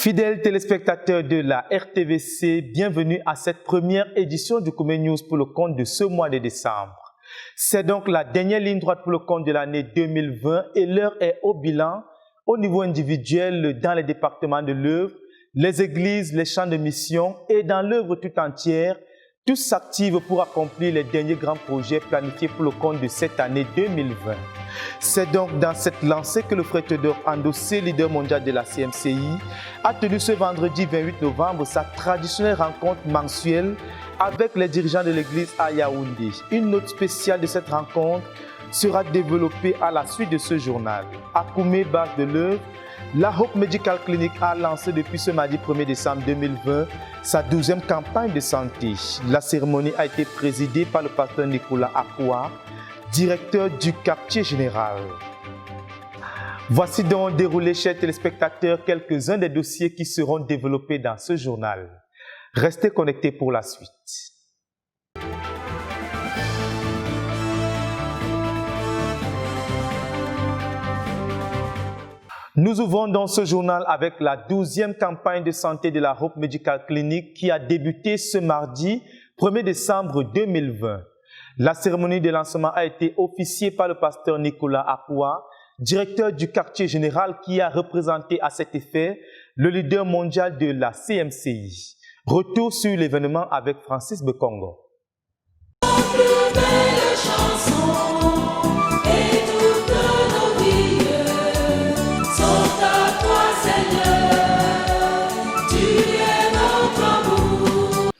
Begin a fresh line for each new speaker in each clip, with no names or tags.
Fidèles téléspectateurs de la RTVC, bienvenue à cette première édition du Koumé News pour le compte de ce mois de décembre. C'est donc la dernière ligne droite pour le compte de l'année 2020 et l'heure est au bilan au niveau individuel dans les départements de l'œuvre, les églises, les champs de mission et dans l'œuvre tout entière. Tous s'activent pour accomplir les derniers grands projets planifiés pour le compte de cette année 2020. C'est donc dans cette lancée que le frère Théodore Andossé, leader mondial de la CMCI, a tenu ce vendredi 28 novembre sa traditionnelle rencontre mensuelle avec les dirigeants de l'église à Yaoundé. Une note spéciale de cette rencontre sera développée à la suite de ce journal. À Koumé, base de l'œuvre, la Hope Medical Clinic a lancé depuis ce mardi 1er décembre 2020 sa 12e campagne de santé. La cérémonie a été présidée par le pasteur Nicolas Akoua, directeur du quartier général. Voici donc déroulés, chers téléspectateurs, quelques-uns des dossiers qui seront développés dans ce journal. Restez connectés pour la suite. Nous ouvrons dans ce journal avec la 12e campagne de santé de la Hope Medical Clinic qui a débuté ce mardi 1er décembre 2020. La cérémonie de lancement a été officiée par le pasteur Nicolas Akoua, directeur du quartier général qui a représenté à cet effet le leader mondial de la CMCI. Retour sur l'événement avec Francis Bekongo.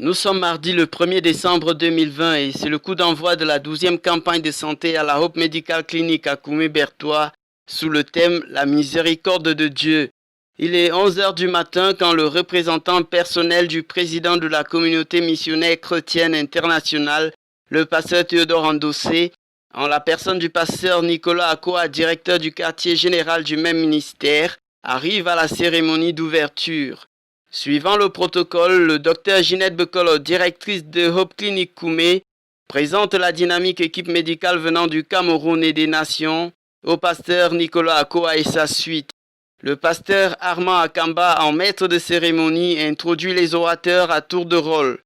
Nous sommes mardi le 1er décembre 2020 et c'est le coup d'envoi de la 12e campagne de santé à la Hope Medical Clinic à Koumé-Bertois sous le thème « La miséricorde de Dieu ». Il est 11h du matin quand le représentant personnel du président de la communauté missionnaire chrétienne internationale, le pasteur Théodore Andossé, en la personne du pasteur Nicolas Akoua, directeur du quartier général du même ministère, arrive à la cérémonie d'ouverture. Suivant le protocole, le docteur Ginette Bekolo, directrice de Hope Clinic Koumé, présente la dynamique équipe médicale venant du Cameroun et des Nations au pasteur Nicolas Akoua et sa suite. Le pasteur Armand Akamba, en maître de cérémonie, introduit les orateurs à tour de rôle.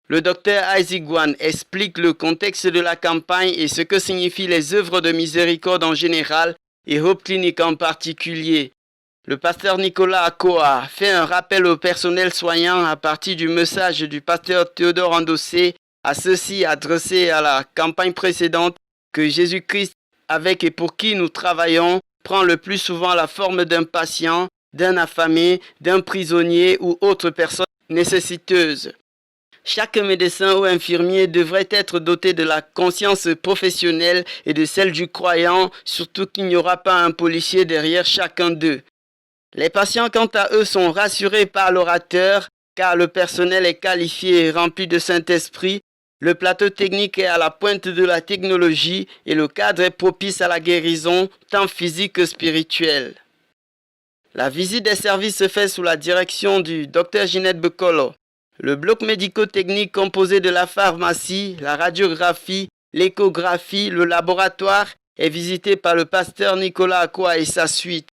Le docteur Isaac Gwan explique le contexte de la campagne et ce que signifient les œuvres de miséricorde en général et Hope Clinic en particulier. Le pasteur Nicolas Akoua fait un rappel au personnel soignant à partir du message du pasteur Théodore Andossé, à ceux-ci adressés à la campagne précédente, que Jésus-Christ, avec et pour qui nous travaillons, prend le plus souvent la forme d'un patient, d'un affamé, d'un prisonnier ou autre personne nécessiteuse. Chaque médecin ou infirmier devrait être doté de la conscience professionnelle et de celle du croyant, surtout qu'il n'y aura pas un policier derrière chacun d'eux. Les patients, quant à eux, sont rassurés par l'orateur, car le personnel est qualifié et rempli de Saint-Esprit, le plateau technique est à la pointe de la technologie et le cadre est propice à la guérison, tant physique que spirituelle. La visite des services se fait sous la direction du Dr Ginette Bekolo. Le bloc médico-technique composé de la pharmacie, la radiographie, l'échographie, le laboratoire est visité par le pasteur Nicolas Akoua et sa suite.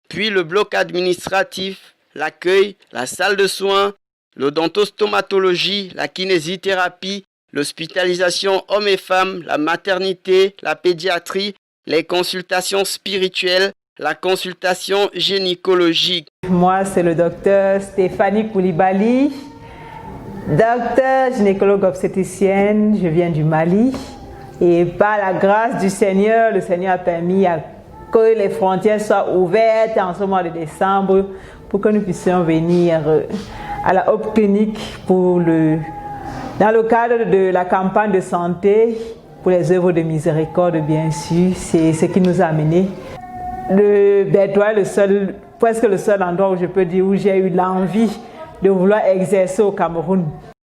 Puis le bloc administratif, l'accueil, la salle de soins, l'odontostomatologie, la kinésithérapie, l'hospitalisation hommes et femmes, la maternité, la pédiatrie, les consultations spirituelles, la consultation gynécologique.
Moi, c'est le docteur Stéphanie Koulibaly, docteur gynécologue obstétricienne, je viens du Mali. Et par la grâce du Seigneur, le Seigneur a permis que les frontières soient ouvertes en ce mois de décembre pour que nous puissions venir à la Hope Clinic dans le cadre de la campagne de santé pour les œuvres de miséricorde, bien sûr. C'est ce qui nous a amenés. Le Bertois est presque le seul endroit où je peux dire où j'ai eu l'envie de vouloir exercer au Cameroun.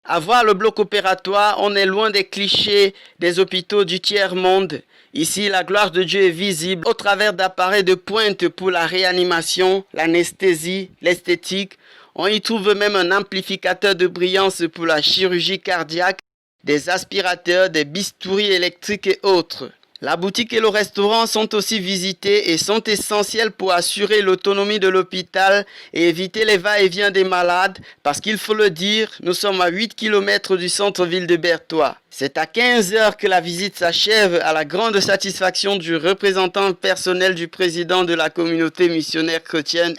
À voir le bloc opératoire, on est loin des clichés des hôpitaux du tiers-monde. Ici, la gloire de Dieu est visible au travers d'appareils de pointe pour la réanimation, l'anesthésie, l'esthétique. On y trouve même un amplificateur de brillance pour la chirurgie cardiaque, des aspirateurs, des bistouris électriques et autres. La boutique et le restaurant sont aussi visités et sont essentiels pour assurer l'autonomie de l'hôpital et éviter les va-et-vient des malades parce qu'il faut le dire, nous sommes à 8 km du centre-ville de Bertois. C'est à 15 heures que la visite s'achève à la grande satisfaction du représentant personnel du président de la communauté missionnaire chrétienne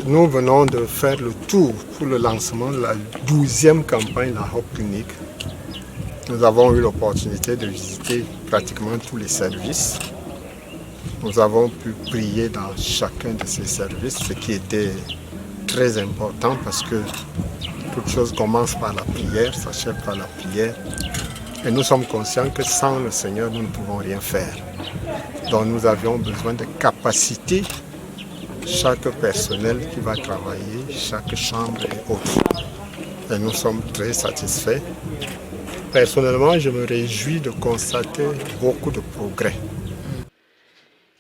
Nous venons de faire le tour pour le lancement de la 12e campagne de la Hope Clinic. Nous avons eu l'opportunité de visiter pratiquement tous les services. Nous avons pu prier dans chacun de ces services, ce qui était très important parce que toute chose commence par la prière, s'achève par la prière. Et nous sommes conscients que sans le Seigneur, nous ne pouvons rien faire. Donc nous avions besoin de capacités, chaque personnel qui va travailler, chaque chambre et autres. Et nous sommes très satisfaits. Personnellement, je me réjouis de constater beaucoup de progrès.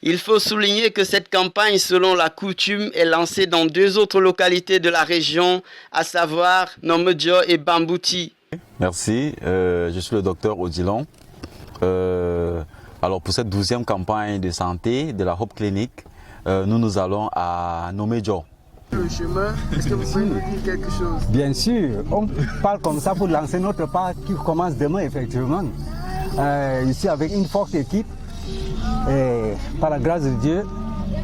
Il faut souligner que cette campagne, selon la coutume, est lancée dans 2 autres localités de la région, à savoir Nomedjo et Bambouti.
Merci, je suis le docteur Odilon. Alors pour cette 12e campagne de santé de la Hope Clinic, nous allons à Nomedjo.
Le chemin, est-ce que vous pouvez nous dire quelque chose?
Bien sûr, on parle comme ça pour lancer notre pas qui commence demain effectivement. Ici avec une forte équipe et par la grâce de Dieu,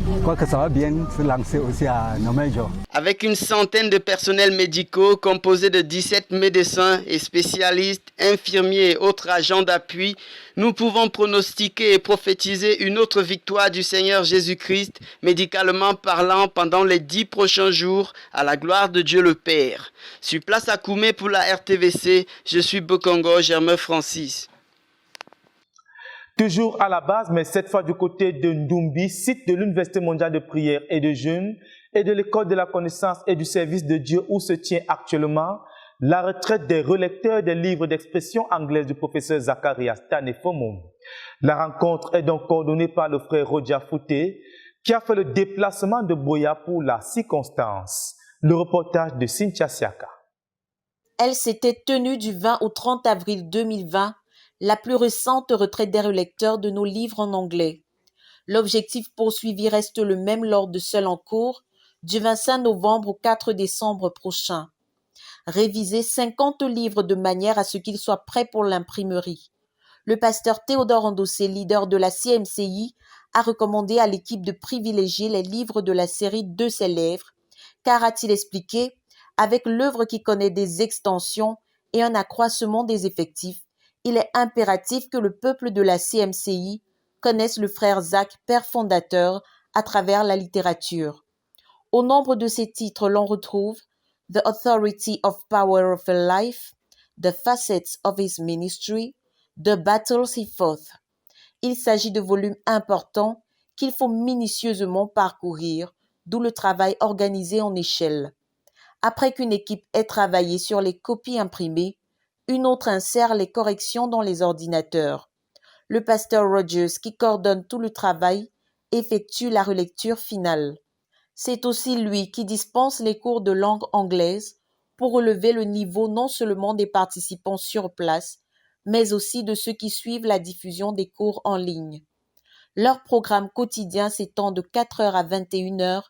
je crois que ça va bien se lancer aussi à Nomedjo.
Avec une centaine de personnels médicaux composés de 17 médecins et spécialistes, infirmiers et autres agents d'appui, nous pouvons pronostiquer et prophétiser une autre victoire du Seigneur Jésus-Christ, médicalement parlant, pendant les 10 prochains jours, à la gloire de Dieu le Père. Sur place à Koumé pour la RTVC, je suis Bokongo Germain Francis.
Toujours à la base, mais cette fois du côté de Ndumbi, site de l'Université mondiale de prière et de jeûne et de l'école de la connaissance et du service de Dieu où se tient actuellement la retraite des relecteurs des livres d'expression anglaise du professeur Zacharias Tanefomum. La rencontre est donc coordonnée par le frère Rodia Fouté qui a fait le déplacement de Boya pour la circonstance. Le reportage de Cynthia Siaka.
Elle s'était tenue du 20 au 30 avril 2020, la plus récente retraite des relecteurs de nos livres en anglais. L'objectif poursuivi reste le même lors de celle en cours, du 25 novembre au 4 décembre prochain. Réviser 50 livres de manière à ce qu'ils soient prêts pour l'imprimerie. Le pasteur Théodore Andossé, leader de la CMCI, a recommandé à l'équipe de privilégier les livres de la série De ses lèvres, car, a-t-il expliqué, avec l'œuvre qui connaît des extensions et un accroissement des effectifs, il est impératif que le peuple de la CMCI connaisse le frère Zach, père fondateur, à travers la littérature. Au nombre de ces titres, l'on retrouve The Authority of Power of a Life, The Facets of His Ministry, The Battles He Fought. Il s'agit de volumes importants qu'il faut minutieusement parcourir, d'où le travail organisé en échelle. Après qu'une équipe ait travaillé sur les copies imprimées, une autre insère les corrections dans les ordinateurs. Le pasteur Rogers, qui coordonne tout le travail, effectue la relecture finale. C'est aussi lui qui dispense les cours de langue anglaise pour relever le niveau non seulement des participants sur place, mais aussi de ceux qui suivent la diffusion des cours en ligne. Leur programme quotidien s'étend de 4h à 21h,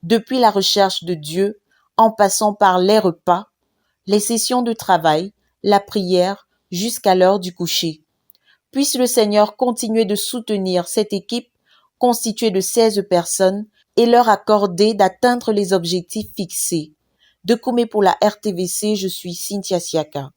depuis la recherche de Dieu, en passant par les repas, les sessions de travail, la prière, jusqu'à l'heure du coucher. Puisse le Seigneur continuer de soutenir cette équipe constituée de 16 personnes et leur accorder d'atteindre les objectifs fixés. De Koumé pour la RTVC, je suis Cynthia Siaka.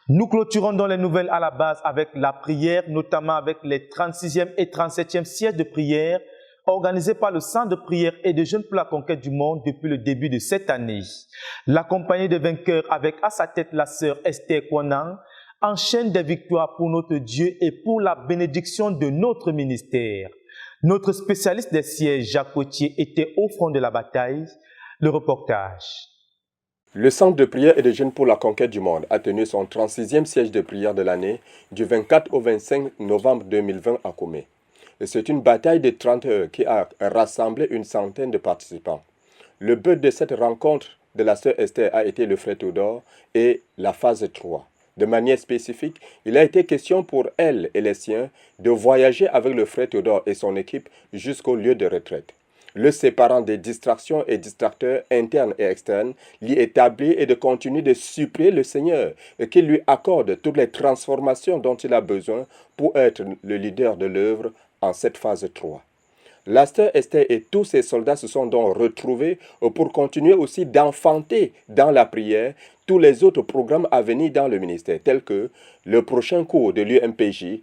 Nous clôturons dans les nouvelles à la base avec la prière, notamment avec les 36e et 37e sièges de prière organisés par le Centre de prière et de jeûne pour la conquête du monde depuis le début de cette année. La compagnie des vainqueurs avec à sa tête la sœur Esther Kwanang enchaîne des victoires pour notre Dieu et pour la bénédiction de notre ministère. Notre spécialiste des sièges, Jacques Potier, était au front de la bataille. Le reportage.
Le Centre de prière et de jeûne pour la conquête du monde a tenu son 36e siège de prière de l'année du 24 au 25 novembre 2020 à Koumé. C'est une bataille de 30 heures qui a rassemblé une centaine de participants. Le but de cette rencontre de la sœur Esther a été le frère Théodore et la phase 3. De manière spécifique, il a été question pour elle et les siens de voyager avec le frère Théodore et son équipe jusqu'au lieu de retraite, le séparant des distractions et distracteurs internes et externes, l'y établir et de continuer de supplier le Seigneur et qu'il lui accorde toutes les transformations dont il a besoin pour être le leader de l'œuvre en cette phase 3. La sœur Esther et tous ses soldats se sont donc retrouvés pour continuer aussi d'enfanter dans la prière tous les autres programmes à venir dans le ministère, tels que le prochain cours de l'UMPJ,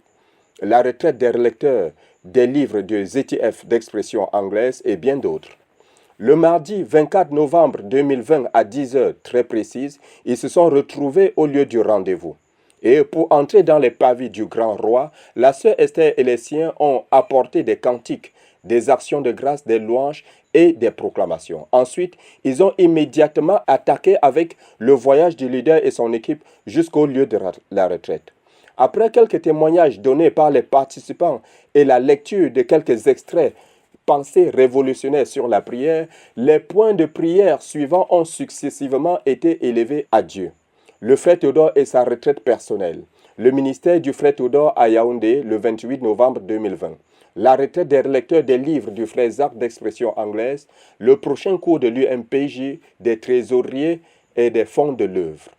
la retraite des lecteurs des livres de ZTF d'expression anglaise et bien d'autres. Le mardi 24 novembre 2020 à 10 heures très précises, ils se sont retrouvés au lieu du rendez-vous. Et pour entrer dans les pavillons du grand roi, la sœur Esther et les siens ont apporté des cantiques, des actions de grâce, des louanges et des proclamations. Ensuite, ils ont immédiatement attaqué avec le voyage du leader et son équipe jusqu'au lieu de la retraite. Après quelques témoignages donnés par les participants et la lecture de quelques extraits pensées révolutionnaires sur la prière, les points de prière suivants ont successivement été élevés à Dieu. Le frère Théodore et sa retraite personnelle. Le ministère du frère Théodore à Yaoundé le 28 novembre 2020. La retraite des lecteurs des livres du frère Zach d'expression anglaise. Le prochain cours de l'UMPJ, des trésoriers et des fonds de l'œuvre.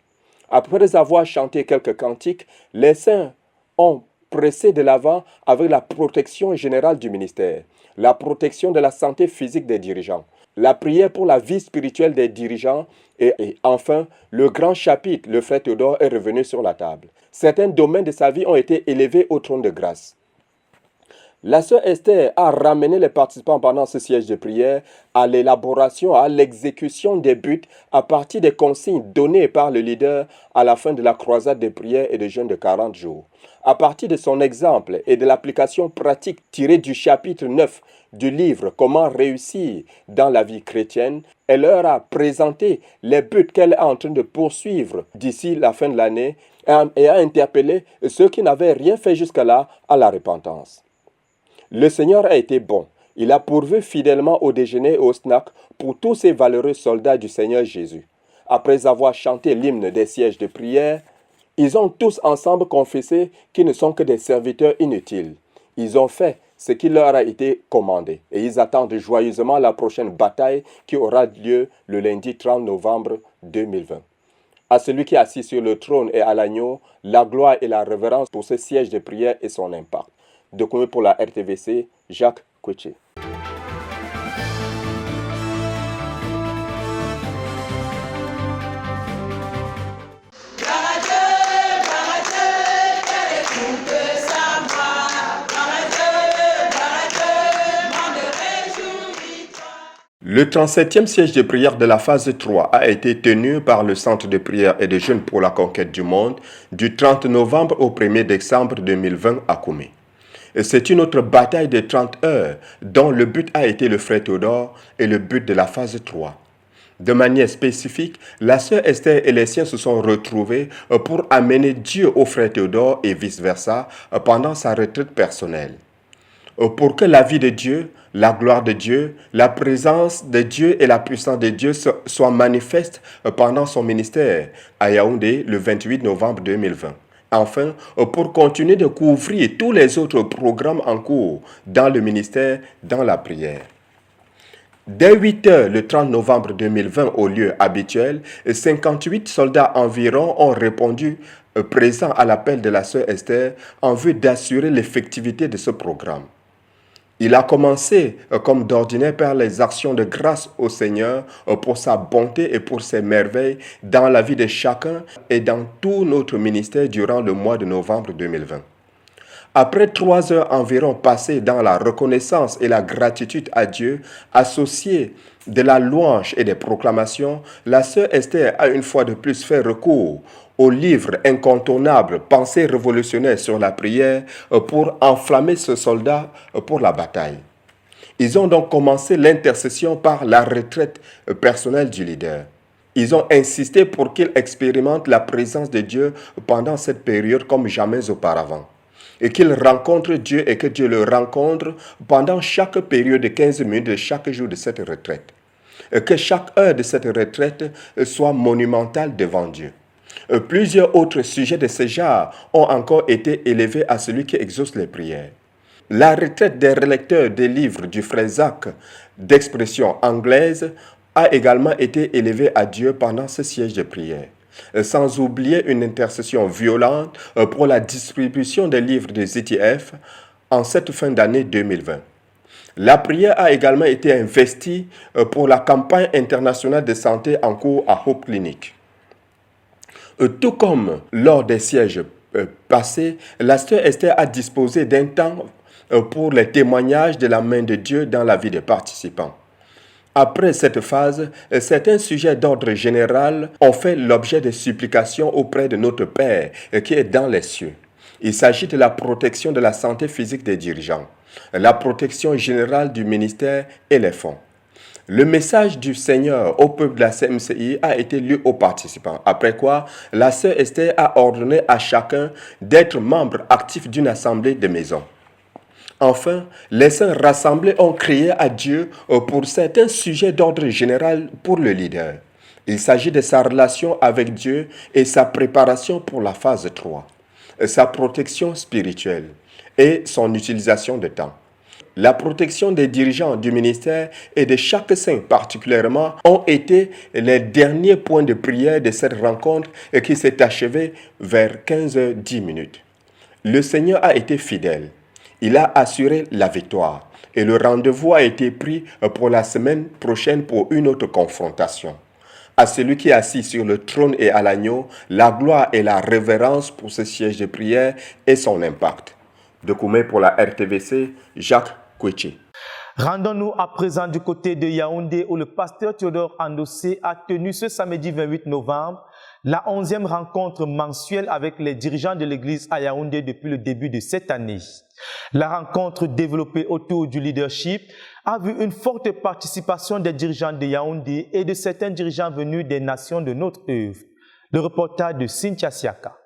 Après avoir chanté quelques cantiques, les saints ont pressé de l'avant avec la protection générale du ministère, la protection de la santé physique des dirigeants, la prière pour la vie spirituelle des dirigeants et enfin, le grand chapitre, le frère Théodore, est revenu sur la table. Certains domaines de sa vie ont été élevés au trône de grâce. La sœur Esther a ramené les participants pendant ce siège de prière à l'élaboration, à l'exécution des buts à partir des consignes données par le leader à la fin de la croisade de prière et de jeûne de 40 jours. À partir de son exemple et de l'application pratique tirée du chapitre 9 du livre « Comment réussir dans la vie chrétienne », elle leur a présenté les buts qu'elle est en train de poursuivre d'ici la fin de l'année et a interpellé ceux qui n'avaient rien fait jusque-là à la repentance. Le Seigneur a été bon. Il a pourvu fidèlement au déjeuner et au snack pour tous ces valeureux soldats du Seigneur Jésus. Après avoir chanté l'hymne des sièges de prière, ils ont tous ensemble confessé qu'ils ne sont que des serviteurs inutiles. Ils ont fait ce qui leur a été commandé et ils attendent joyeusement la prochaine bataille qui aura lieu le lundi 30 novembre 2020. À celui qui est assis sur le trône et à l'agneau, la gloire et la révérence pour ce siège de prière et son impact. Document pour la RTVC, Jacques Kouché. Le 37e siège de prière de la phase 3 a été tenu par le Centre de prière et de jeûne pour la conquête du monde du 30 novembre au 1er décembre 2020 à Koumé. C'est une autre bataille de 30 heures dont le but a été le frère Théodore et le but de la phase 3. De manière spécifique, la sœur Esther et les siens se sont retrouvés pour amener Dieu au frère Théodore et vice-versa pendant sa retraite personnelle. Pour que la vie de Dieu, la gloire de Dieu, la présence de Dieu et la puissance de Dieu soient manifestes pendant son ministère à Yaoundé le 28 novembre 2020. Enfin, pour continuer de couvrir tous les autres programmes en cours dans le ministère, dans la prière. Dès 8 heures le 30 novembre 2020 au lieu habituel, 58 soldats environ ont répondu présents à l'appel de la sœur Esther en vue d'assurer l'effectivité de ce programme. Il a commencé, comme d'ordinaire, par les actions de grâce au Seigneur pour sa bonté et pour ses merveilles dans la vie de chacun et dans tout notre ministère durant le mois de novembre 2020. Après 3 heures environ passées dans la reconnaissance et la gratitude à Dieu, associées de la louange et des proclamations, la sœur Esther a une fois de plus fait recours au livre incontournable Pensées révolutionnaires sur la prière pour enflammer ce soldat pour la bataille. Ils ont donc commencé l'intercession par la retraite personnelle du leader. Ils ont insisté pour qu'il expérimente la présence de Dieu pendant cette période comme jamais auparavant. Et qu'il rencontre Dieu et que Dieu le rencontre pendant chaque période de 15 minutes de chaque jour de cette retraite. Et que chaque heure de cette retraite soit monumentale devant Dieu. Plusieurs autres sujets de ce genre ont encore été élevés à celui qui exauce les prières. La retraite des relecteurs des livres du frère Zach d'expression anglaise a également été élevée à Dieu pendant ce siège de prière. Sans oublier une intercession violente pour la distribution des livres des ETF en cette fin d'année 2020. La prière a également été investie pour la campagne internationale de santé en cours à Hope Clinic. Tout comme lors des sièges passés, la sœur Esther a disposé d'un temps pour les témoignages de la main de Dieu dans la vie des participants. Après cette phase, certains sujets d'ordre général ont fait l'objet de supplications auprès de notre Père qui est dans les cieux. Il s'agit de la protection de la santé physique des dirigeants, la protection générale du ministère et les fonds. Le message du Seigneur au peuple de la CMCI a été lu aux participants, après quoi la sœur Esther a ordonné à chacun d'être membre actif d'une assemblée de maison. Enfin, les saints rassemblés ont crié à Dieu pour certains sujets d'ordre général pour le leader. Il s'agit de sa relation avec Dieu et sa préparation pour la phase 3, sa protection spirituelle et son utilisation de temps. La protection des dirigeants du ministère et de chaque saint particulièrement ont été les derniers points de prière de cette rencontre qui s'est achevée vers 15h10. Le Seigneur a été fidèle. Il a assuré la victoire et le rendez-vous a été pris pour la semaine prochaine pour une autre confrontation. À celui qui est assis sur le trône et à l'agneau, la gloire et la révérence pour ce siège de prière et son impact. De Koumé pour la RTVC, Jacques Koueché.
Rendons-nous à présent du côté de Yaoundé où le pasteur Théodore Andossé a tenu ce samedi 28 novembre la 11e rencontre mensuelle avec les dirigeants de l'église à Yaoundé depuis le début de cette année. La rencontre développée autour du leadership a vu une forte participation des dirigeants de Yaoundé et de certains dirigeants venus des nations de notre œuvre. Le reportage de Cynthia Siaka.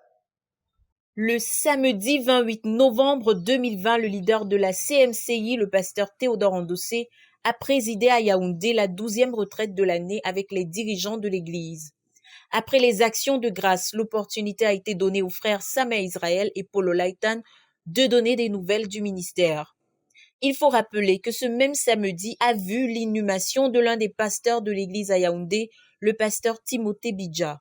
Le samedi 28 novembre 2020, le leader de la CMCI, le pasteur Théodore Andossé, a présidé à Yaoundé la 12e retraite de l'année avec les dirigeants de l'église. Après les actions de grâce, l'opportunité a été donnée aux frères Sameh Israël et Polo Laitan de donner des nouvelles du ministère. Il faut rappeler que ce même samedi a vu l'inhumation de l'un des pasteurs de l'église à Yaoundé, le pasteur Timothée Bidja.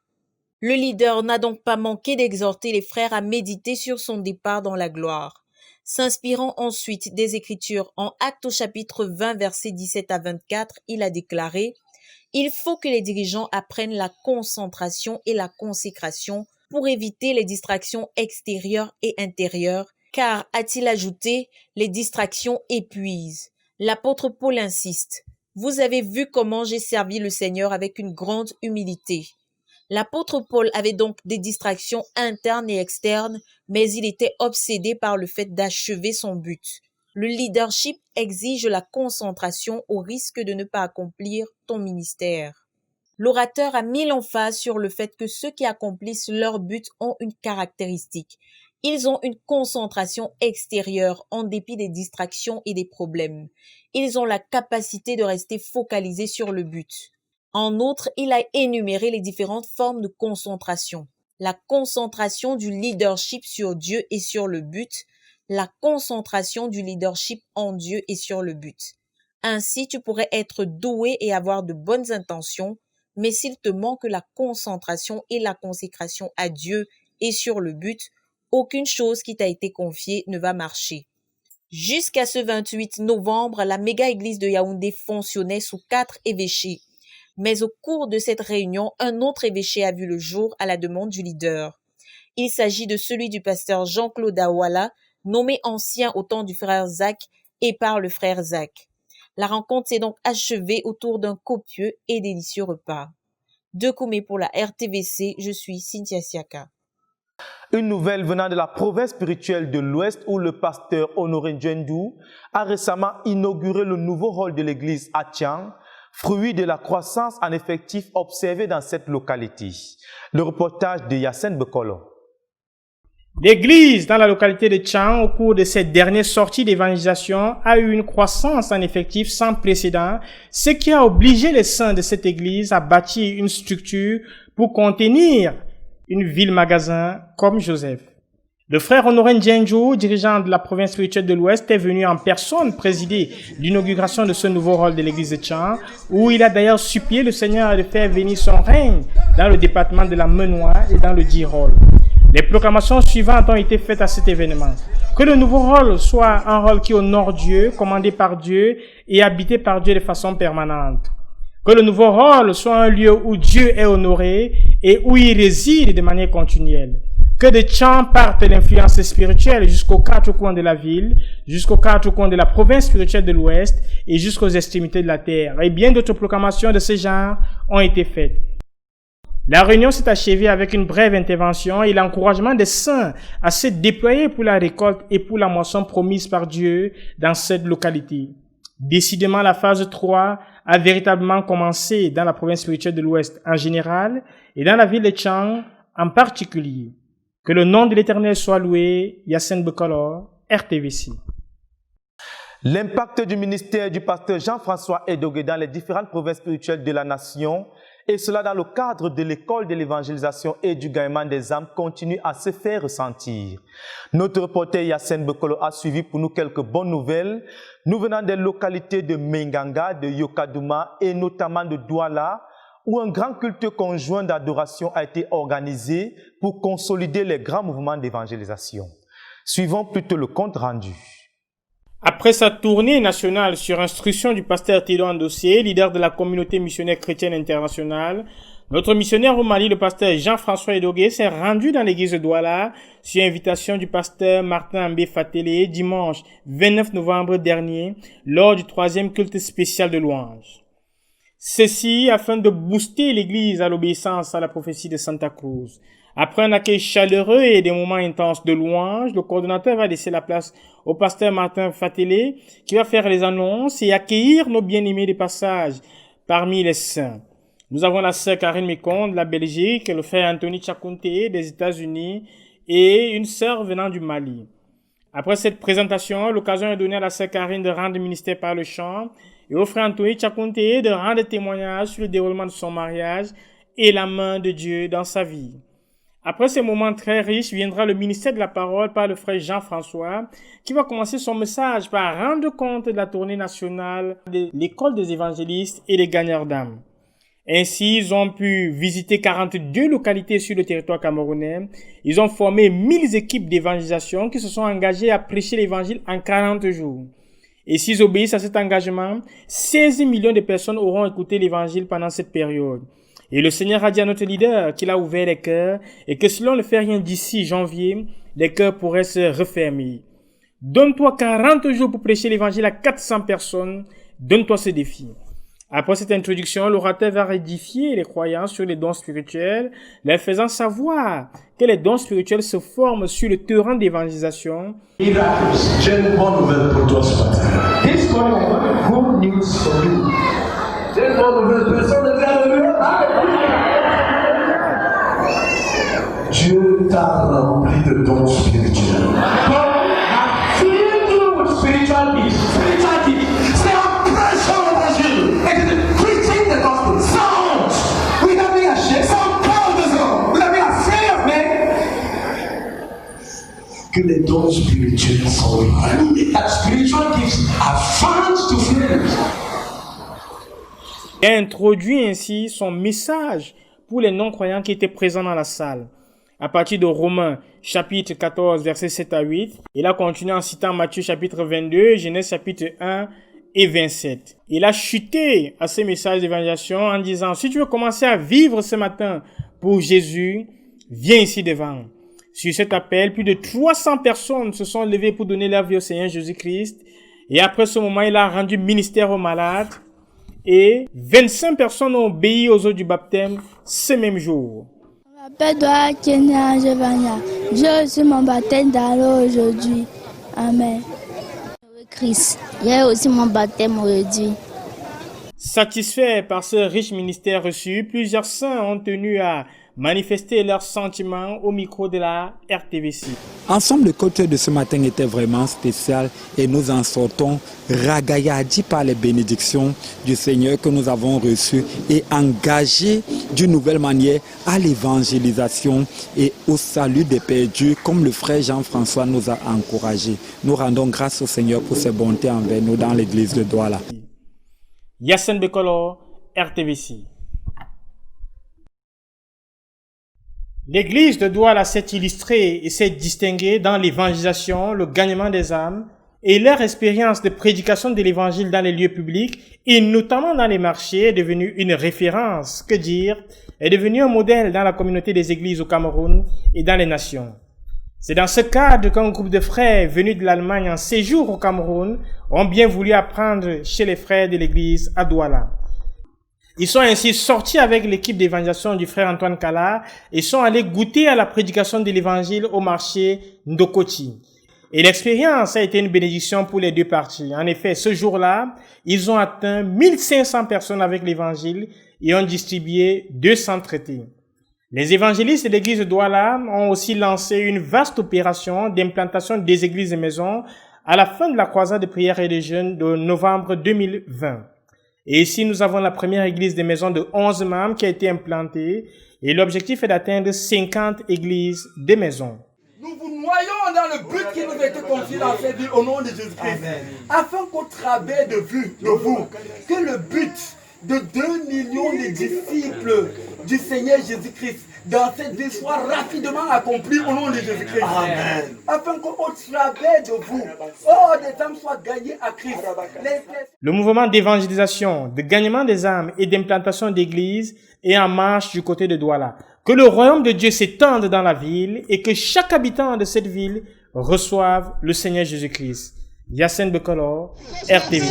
Le leader n'a donc pas manqué d'exhorter les frères à méditer sur son départ dans la gloire. S'inspirant ensuite des Écritures en Actes au chapitre 20, versets 17 à 24, il a déclaré « Il faut que les dirigeants apprennent la concentration et la consécration pour éviter les distractions extérieures et intérieures, car, a-t-il ajouté, les distractions épuisent. » L'apôtre Paul insiste « Vous avez vu comment j'ai servi le Seigneur avec une grande humilité. » L'apôtre Paul avait donc des distractions internes et externes, mais il était obsédé par le fait d'achever son but. Le leadership exige la concentration au risque de ne pas accomplir ton ministère. L'orateur a mis l'emphase sur le fait que ceux qui accomplissent leur but ont une caractéristique. Ils ont une concentration extérieure en dépit des distractions et des problèmes. Ils ont la capacité de rester focalisés sur le but. En outre, il a énuméré les différentes formes de concentration. La concentration du leadership sur Dieu et sur le but, la concentration du leadership en Dieu et sur le but. Ainsi, tu pourrais être doué et avoir de bonnes intentions, mais s'il te manque la concentration et la consécration à Dieu et sur le but, aucune chose qui t'a été confiée ne va marcher. Jusqu'à ce 28 novembre, la méga-église de Yaoundé fonctionnait sous 4 évêchés. Mais au cours de cette réunion, un autre évêché a vu le jour à la demande du leader. Il s'agit de celui du pasteur Jean-Claude Awala, nommé ancien au temps du frère Zach et par le frère Zach. La rencontre s'est donc achevée autour d'un copieux et délicieux repas. De Koumé pour la RTVC, je suis Cynthia Siaka.
Une nouvelle venant de la province spirituelle de l'Ouest où le pasteur Honoré Ndjendou a récemment inauguré le nouveau hall de l'église à Tiang, fruit de la croissance en effectif observée dans cette localité. Le reportage de Yacine Bekolo.
L'église dans la localité de Tiang, au cours de cette dernière sortie d'évangélisation, a eu une croissance en effectif sans précédent, ce qui a obligé les saints de cette église à bâtir une structure pour contenir une ville-magasin comme Joseph. Le frère Honoré Ndienjo, dirigeant de la province spirituelle de l'Ouest, est venu en personne présider l'inauguration de ce nouveau rôle de l'église de Tchang, où il a d'ailleurs supplié le Seigneur de faire venir son règne dans le département de la Menoie et dans le dit rôle. Les proclamations suivantes ont été faites à cet événement. Que le nouveau rôle soit un rôle qui honore Dieu, commandé par Dieu et habité par Dieu de façon permanente. Que le nouveau rôle soit un lieu où Dieu est honoré et où il réside de manière continuelle. Que de Tchang parte l'influence spirituelle jusqu'aux quatre coins de la ville, jusqu'aux quatre coins de la province spirituelle de l'Ouest et jusqu'aux extrémités de la terre. Et bien d'autres proclamations de ce genre ont été faites. La réunion s'est achevée avec une brève intervention et l'encouragement des saints à se déployer pour la récolte et pour la moisson promise par Dieu dans cette localité. Décidément, la phase 3 a véritablement commencé dans la province spirituelle de l'Ouest en général et dans la ville de Tchang en particulier. Que le nom de l'Éternel soit loué. Yassine Bekolo, RTVC.
L'impact du ministère du pasteur Jean-François Edogué dans les différentes provinces spirituelles de la nation, et cela dans le cadre de l'école de l'évangélisation et du gagnement des âmes, continue à se faire ressentir. Notre reporter Yassine Bekolo a suivi pour nous quelques bonnes nouvelles, nous venant des localités de Menganga, de Yokadouma et notamment de Douala, où un grand culte conjoint d'adoration a été organisé pour consolider les grands mouvements d'évangélisation. Suivons plutôt le compte rendu.
Après sa tournée nationale sur instruction du pasteur Théodore Andossié, leader de la communauté missionnaire chrétienne internationale, notre missionnaire au Mali, le pasteur Jean-François Edogué, s'est rendu dans l'église de Douala sur invitation du pasteur Martin Ambé Fatélé dimanche 29 novembre dernier lors du 3e culte spécial de louange. Ceci afin de booster l'église à l'obéissance à la prophétie de Santa Cruz. Après un accueil chaleureux et des moments intenses de louange, le coordonnateur va laisser la place au pasteur Martin Fatélé qui va faire les annonces et accueillir nos bien-aimés de passage parmi les saints. Nous avons la sœur Karine Mécon de la Belgique, le frère Anthony Chakunte des États-Unis et une sœur venant du Mali. Après cette présentation, l'occasion est donnée à la sœur Karine de rendre ministère par le chant et au frère Anthony Chakunte de rendre témoignage sur le déroulement de son mariage et la main de Dieu dans sa vie. Après ces moments très riches, viendra le ministère de la parole par le frère Jean-François, qui va commencer son message par rendre compte de la tournée nationale de l'école des évangélistes et des gagneurs d'âmes. Ainsi, ils ont pu visiter 42 localités sur le territoire camerounais. Ils ont formé 1000 équipes d'évangélisation qui se sont engagées à prêcher l'évangile en 40 jours. Et s'ils obéissent à cet engagement, 16 millions de personnes auront écouté l'évangile pendant cette période. Et le Seigneur a dit à notre leader qu'il a ouvert les cœurs et que si l'on ne fait rien d'ici janvier, les cœurs pourraient se refermer. Donne-toi 40 jours pour prêcher l'évangile à 400 personnes. Donne-toi ce défi. Après cette introduction, l'orateur va édifier les croyants sur les dons spirituels, leur faisant savoir que les dons spirituels se forment sur le terrain d'évangélisation.
J'ai une bonne nouvelle pour toi ce matin. This morning, good news for you. J'ai une bonne nouvelle, personne ne vient de Dieu t'a rempli de dons spirituels. God has filled you with spiritual gifts. Spiritual gifts. C'est un pression d'évangile. Et preaching the gospel. Sound. Vous avez acheté, sans parle de ça. Vous avez à faire, mais que les dons spirituels sont là. That spiritual gifts are found to fill.
Il a introduit ainsi son message pour les non-croyants qui étaient présents dans la salle. À partir de Romains, chapitre 14, versets 7 à 8, il a continué en citant Matthieu, chapitre 22, Genèse, chapitre 1 et 27. Il a chuté à ces messages d'évangélisation en disant, si tu veux commencer à vivre ce matin pour Jésus, viens ici devant. Sur cet appel, plus de 300 personnes se sont levées pour donner leur vie au Seigneur Jésus-Christ. Et après ce moment, il a rendu ministère aux malades. Et 25 personnes ont obéi aux eaux du baptême ce même jour.
Je m'appelle Doa Kenya Jevania. J'ai reçu mon baptême dans l'eau aujourd'hui. Amen. Christ, j'ai aussi mon baptême aujourd'hui.
Satisfaits par ce riche ministère reçu, plusieurs saints ont tenu à manifester leurs sentiments au micro de la RTVC.
Ensemble, le culte de ce matin était vraiment spécial et nous en sortons ragaillardis par les bénédictions du Seigneur que nous avons reçues et engagés d'une nouvelle manière à l'évangélisation et au salut des perdus, comme le frère Jean-François nous a encouragés. Nous rendons grâce au Seigneur pour ses bontés envers nous dans l'église de Douala.
Yassine Bekolo, RTVC. L'église de Douala s'est illustrée et s'est distinguée dans l'évangélisation, le gagnement des âmes et leur expérience de prédication de l'évangile dans les lieux publics et notamment dans les marchés est devenue une référence, que dire, est devenue un modèle dans la communauté des églises au Cameroun et dans les nations. C'est dans ce cadre qu'un groupe de frères venus de l'Allemagne en séjour au Cameroun ont bien voulu apprendre chez les frères de l'église à Douala. Ils sont ainsi sortis avec l'équipe d'évangélisation du frère Antoine Kala et sont allés goûter à la prédication de l'évangile au marché Ndokoti. Et l'expérience a été une bénédiction pour les deux parties. En effet, ce jour-là, ils ont atteint 1500 personnes avec l'évangile et ont distribué 200 traités. Les évangélistes de l'église de Douala ont aussi lancé une vaste opération d'implantation des églises et maisons à la fin de la croisade de prière et de jeûne de novembre 2020. Et ici, nous avons la première église des maisons de 11 membres qui a été implantée et l'objectif est d'atteindre 50 églises des maisons.
Nous vous noyons dans le but qui nous a été confié dans cette ville au nom de Jésus-Christ. Afin qu'au travers de vous, que le but de 2 millions de disciples du Seigneur Jésus-Christ dans cette ville soit rapidement accompli au nom de Jésus-Christ. Amen. Afin qu'au travers de vous, des âmes soient gagnées à Christ.
Le mouvement d'évangélisation, de gagnement des âmes et d'implantation d'églises est en marche du côté de Douala. Que le royaume de Dieu s'étende dans la ville et que chaque habitant de cette ville reçoive le Seigneur Jésus-Christ. Yassine Bekolo, RTV.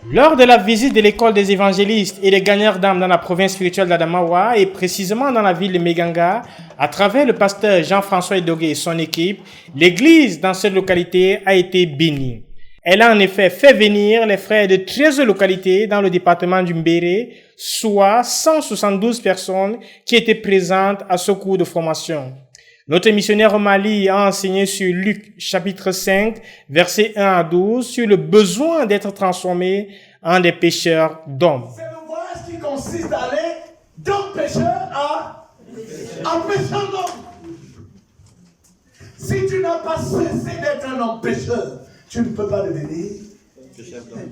Lors de la visite de l'école des évangélistes et des gagneurs d'âmes dans la province spirituelle d'Adamawa et précisément dans la ville de Meganga, à travers le pasteur Jean-François Edogué et son équipe, l'église dans cette localité a été bénie. Elle a en effet fait venir les frères de 13 localités dans le département du Mbéré, soit 172 personnes qui étaient présentes à ce cours de formation. Notre missionnaire au Mali a enseigné sur Luc chapitre 5, versets 1 à 12, sur le besoin d'être transformé en des pêcheurs d'hommes.
C'est le voyage qui consiste à aller d'un pêcheur à pêcheur d'hommes. Si tu n'as pas cessé d'être un homme pêcheur, tu ne peux pas devenir pêcheur d'hommes.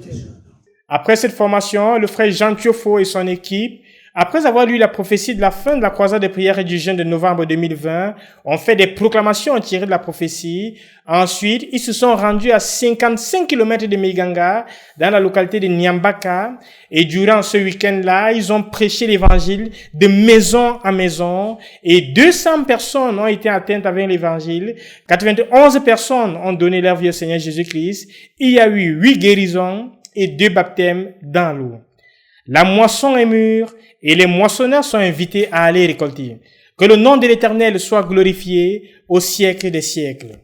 Après cette formation, le frère Jean Thiofo et son équipe, après avoir lu la prophétie de la fin de la croisade de prière et du jeûne de novembre 2020, ont fait des proclamations tirées de la prophétie. Ensuite, ils se sont rendus à 55 km de Meganga, dans la localité de Nyambaka. Et durant ce week-end-là, ils ont prêché l'évangile de maison en maison. Et 200 personnes ont été atteintes avec l'évangile. 91 personnes ont donné leur vie au Seigneur Jésus-Christ. Il y a eu 8 guérisons et 2 baptêmes dans l'eau. La moisson est mûre et les moissonneurs sont invités à aller récolter. Que le nom de l'Éternel soit glorifié au siècle des siècles.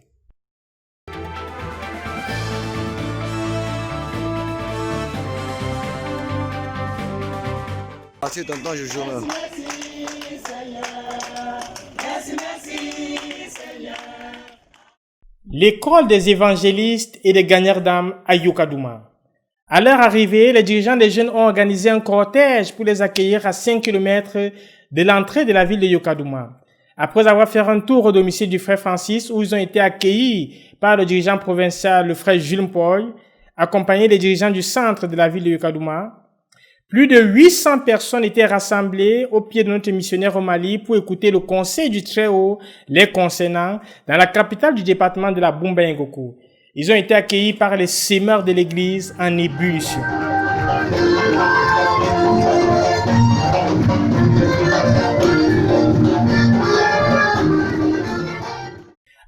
Merci, tonton, je joue là.
L'école des évangélistes et des gagneurs d'âmes à Yokadouma. À leur arrivée, les dirigeants des jeunes ont organisé un cortège pour les accueillir à 5 km de l'entrée de la ville de Yokadouma. Après avoir fait un tour au domicile du frère Francis, où ils ont été accueillis par le dirigeant provincial, le frère Jules Mpoy, accompagné des dirigeants du centre de la ville de Yokadouma, plus de 800 personnes étaient rassemblées au pied de notre missionnaire au Mali pour écouter le conseil du Très-Haut les concernant dans la capitale du département de la Bumba-Ngoku. Ils ont été accueillis par les sémeurs de l'église en ébullition.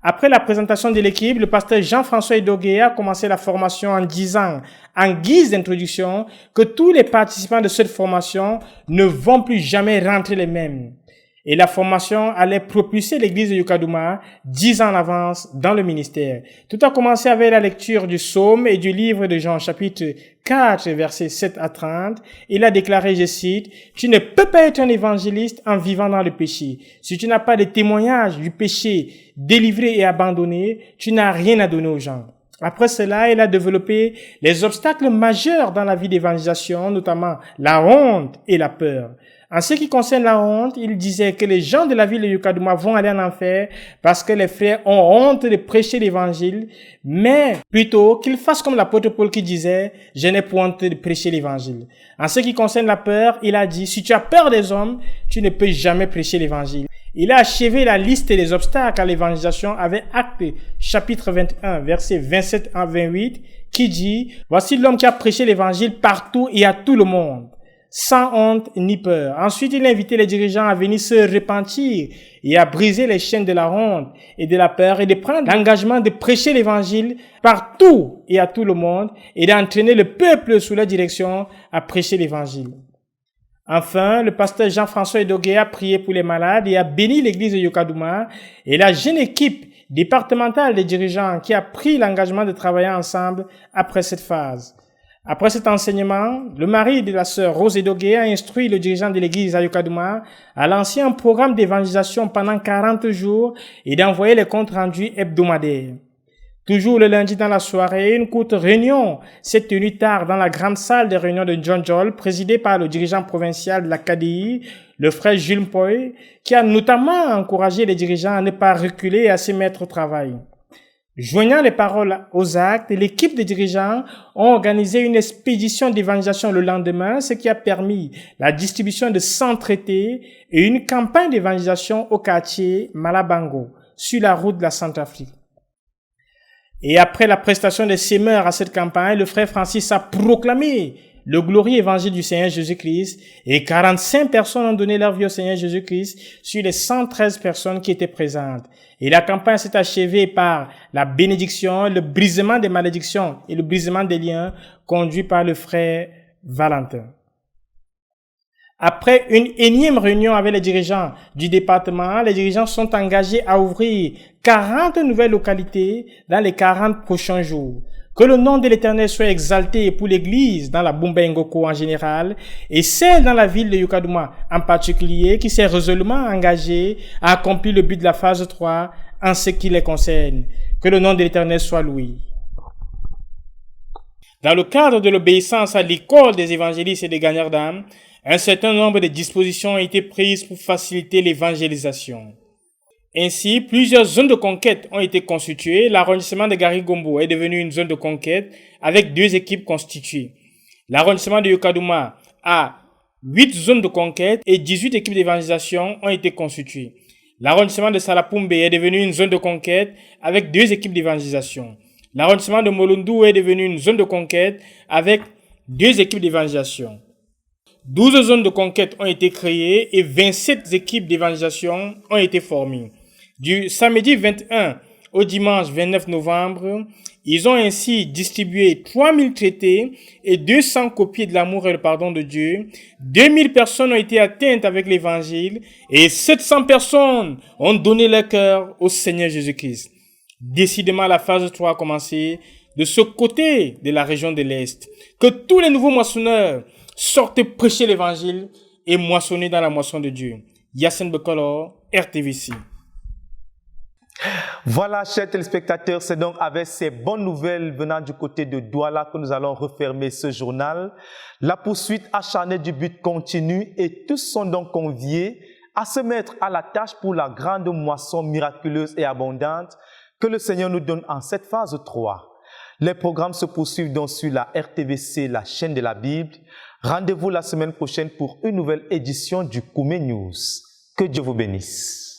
Après la présentation de l'équipe, le pasteur Jean-François Edogué a commencé la formation en disant, en guise d'introduction, que tous les participants de cette formation ne vont plus jamais rentrer les mêmes. Et la formation allait propulser l'église de Yukadouma 10 ans en avance dans le ministère. Tout a commencé avec la lecture du psaume et du livre de Jean, chapitre 4, versets 7 à 30. Il a déclaré, je cite, « Tu ne peux pas être un évangéliste en vivant dans le péché. Si tu n'as pas de témoignage du péché délivré et abandonné, tu n'as rien à donner aux gens. » Après cela, il a développé les obstacles majeurs dans la vie d'évangélisation, notamment la honte et la peur. En ce qui concerne la honte, il disait que les gens de la ville de Yukadouma vont aller en enfer parce que les frères ont honte de prêcher l'évangile, mais plutôt qu'ils fassent comme l'apôtre Paul qui disait « Je n'ai point honte de prêcher l'évangile ». En ce qui concerne la peur, il a dit « Si tu as peur des hommes, tu ne peux jamais prêcher l'évangile ». Il a achevé la liste des obstacles à l'évangélisation avec Actes chapitre 21, versets 27 à 28, qui dit « Voici l'homme qui a prêché l'évangile partout et à tout le monde, sans honte ni peur. » Ensuite, il a invité les dirigeants à venir se repentir et à briser les chaînes de la honte et de la peur et de prendre l'engagement de prêcher l'évangile partout et à tout le monde et d'entraîner le peuple sous leur direction à prêcher l'évangile. Enfin, le pasteur Jean-François Edogué a prié pour les malades et a béni l'église de Yukadouma et la jeune équipe départementale des dirigeants qui a pris l'engagement de travailler ensemble après cette phase. Après cet enseignement, le mari de la sœur Rose Edogué a instruit le dirigeant de l'église à Yukadouma à lancer un programme d'évangélisation pendant 40 jours et d'envoyer les comptes rendus hebdomadaires. Toujours le lundi dans la soirée, une courte réunion s'est tenue tard dans la grande salle des réunions de John Joel, présidée par le dirigeant provincial de la KDI, le frère Jules Mpoy, qui a notamment encouragé les dirigeants à ne pas reculer et à se mettre au travail. Joignant les paroles aux actes, l'équipe de dirigeants ont organisé une expédition d'évangélisation le lendemain, ce qui a permis la distribution de 100 traités et une campagne d'évangélisation au quartier Malabango, sur la route de la Centrafrique. Et après la prestation des semeurs à cette campagne, le frère Francis a proclamé le glorieux évangile du Seigneur Jésus-Christ et 45 personnes ont donné leur vie au Seigneur Jésus-Christ sur les 113 personnes qui étaient présentes. Et la campagne s'est achevée par la bénédiction, le brisement des malédictions et le brisement des liens conduit par le frère Valentin. Après une énième réunion avec les dirigeants du département, les dirigeants sont engagés à ouvrir 40 nouvelles localités dans les 40 prochains jours. Que le nom de l'Éternel soit exalté pour l'Église dans la Bumba Ngoko en général et celle dans la ville de Yukadouma en particulier qui s'est résolument engagée à accomplir le but de la phase 3 en ce qui les concerne. Que le nom de l'Éternel soit loué. Dans le cadre de l'obéissance à l'école des évangélistes et des gagnants d'âmes, un certain nombre de dispositions ont été prises pour faciliter l'évangélisation. Ainsi, plusieurs zones de conquête ont été constituées. L'arrondissement de Garigombo est devenu une zone de conquête avec 2 équipes constituées. L'arrondissement de Yukadouma a 8 zones de conquête et 18 équipes d'évangélisation ont été constituées. L'arrondissement de Salapumbe est devenu une zone de conquête avec 2 équipes d'évangélisation. L'arrondissement de Molundu est devenu une zone de conquête avec 2 équipes d'évangélisation. 12 zones de conquête ont été créées et 27 équipes d'évangélisation ont été formées. Du samedi 21 au dimanche 29 novembre, ils ont ainsi distribué 3000 traités et 200 copies de l'amour et le pardon de Dieu. 2000 personnes ont été atteintes avec l'évangile et 700 personnes ont donné leur cœur au Seigneur Jésus-Christ. Décidément, la phase 3 a commencé de ce côté de la région de l'Est. Que tous les nouveaux moissonneurs sortent prêcher l'évangile et moissonner dans la moisson de Dieu. Yassine Bekolo, RTVC.
Voilà, chers téléspectateurs, c'est donc avec ces bonnes nouvelles venant du côté de Douala que nous allons refermer ce journal. La poursuite acharnée du but continue et tous sont donc conviés à se mettre à la tâche pour la grande moisson miraculeuse et abondante que le Seigneur nous donne en cette phase 3. Les programmes se poursuivent donc sur la RTVC, la chaîne de la Bible. Rendez-vous la semaine prochaine pour une nouvelle édition du Koumé News. Que Dieu vous bénisse.